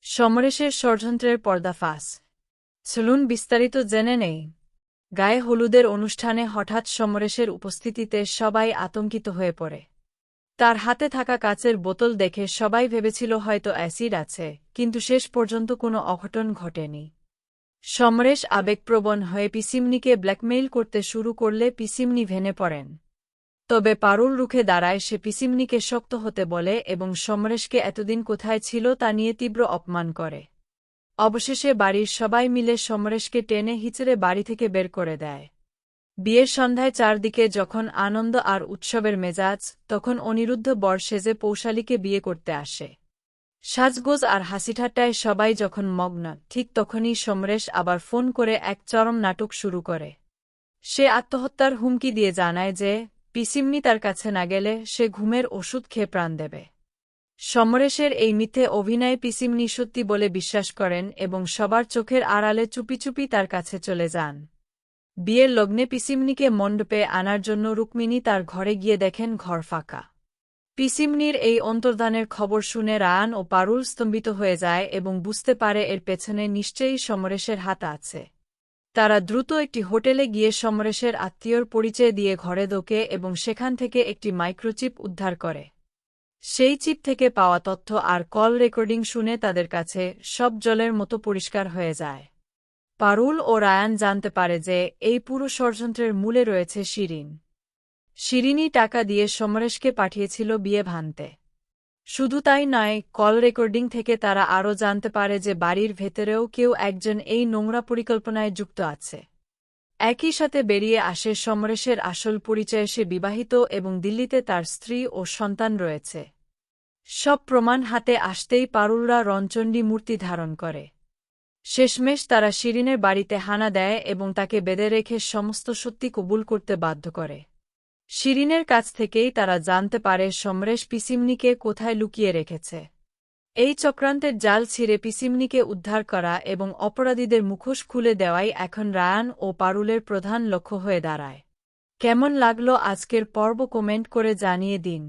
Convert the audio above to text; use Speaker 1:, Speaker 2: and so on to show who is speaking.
Speaker 1: সমরেশের ষড়যন্ত্রের পর্দাফাঁস। চলুন বিস্তারিত জেনে নেই। গায়ে হলুদের অনুষ্ঠানে হঠাৎ সমরেশের উপস্থিতিতে সবাই আতঙ্কিত হয়ে পড়ে। তার হাতে থাকা কাচের বোতল দেখে সবাই ভেবেছিল হয়তো অ্যাসিড আছে, কিন্তু শেষ পর্যন্ত কোনো অঘটন ঘটেনি। সমরেশ আবেগপ্রবণ হয়ে পিসিমনিকে ব্ল্যাকমেইল করতে শুরু করলে পিসিমনি ভেঙে পড়েন। তবে পারুল রুখে দাঁড়ায়, সে পিসিমনিকে শক্ত হতে বলে এবং সমরেশকে এতদিন কোথায় ছিল তা নিয়ে তীব্র অপমান করে। অবশেষে বাড়ির সবাই মিলে সমরেশকে টেনে হিচড়ে বাড়ি থেকে বের করে দেয়। বিয়ের সন্ধ্যায় চারদিকে যখন আনন্দ আর উৎসবের মেজাজ, তখন অনিরুদ্ধ বর সেজে পৌশালীকে বিয়ে করতে আসে। সাজগোজ আর হাসিঠাট্টায় সবাই যখন মগ্ন, ঠিক তখনই সমরেশ আবার ফোন করে এক চরম নাটক শুরু করে। সে আত্মহত্যার হুমকি দিয়ে জানায় যে পিসিমনি তার কাছে না গেলে সে ঘুমের ওষুধ খেয়ে প্রাণ দেবে। সমরেশের এই মিথ্যে অভিনয়ে পিসিমনি সত্যি বলে বিশ্বাস করেন এবং সবার চোখের আড়ালে চুপি চুপি তার কাছে চলে যান। বিয়ের লগ্নে পিসিমনিকে মণ্ডপে আনার জন্য রুক্মিণী তার ঘরে গিয়ে দেখেন ঘর ফাঁকা। পিসিমনির এই অন্তর্ধানের খবর শুনে রায়ান ও পারুল স্তম্ভিত হয়ে যায় এবং বুঝতে পারে এর পেছনে নিশ্চয়ই সমরেশের হাত আছে। তারা দ্রুত একটি হোটেলে গিয়ে সমরেশের আত্মীয়র পরিচয় দিয়ে ঘরে ঢোকে এবং সেখান থেকে একটি মাইক্রোচিপ উদ্ধার করে। সেই চিপ থেকে পাওয়া তথ্য আর কল রেকর্ডিং শুনে তাদের কাছে সব জলের মতো পরিষ্কার হয়ে যায়। পারুল ও রায়ান জানতে পারে যে এই পুরো ষড়যন্ত্রের মূলে রয়েছে শিরিন। শিরিনই টাকা দিয়ে সমরেশকে পাঠিয়েছিল বিয়ে ভাঙতে। শুধু তাই নয়, কল রেকর্ডিং থেকে তারা আরও জানতে পারে যে বাড়ির ভেতরেও কেউ একজন এই নোংরা পরিকল্পনায় যুক্ত আছে। একই সাথে বেরিয়ে আসে সমরেশের আসল পরিচয়, সে বিবাহিত এবং দিল্লিতে তার স্ত্রী ও সন্তান রয়েছে। সব প্রমাণ হাতে আসতেই পারুলরা রণচণ্ডী মূর্তি ধারণ করে। শেষমেশ তারা শিরিনের বাড়িতে হানা দেয় এবং তাকে বেঁধে রেখে সমস্ত সত্যি কবুল করতে বাধ্য করে। শিরিনের কাছ থেকেই তারা জানতে পারে সমরেশ পিসিমনিকে কোথায় লুকিয়ে রেখেছে। এই চক্রান্তের জাল ছিঁড়ে পিসিমনিকে উদ্ধার করা এবং অপরাধীদের মুখোশ খুলে দেওয়াই এখন রায়ান ও পারুলের প্রধান লক্ষ্য হয়ে দাঁড়ায়। কেমন লাগলো আজকের পর্ব কমেন্ট করে জানিয়ে দিন।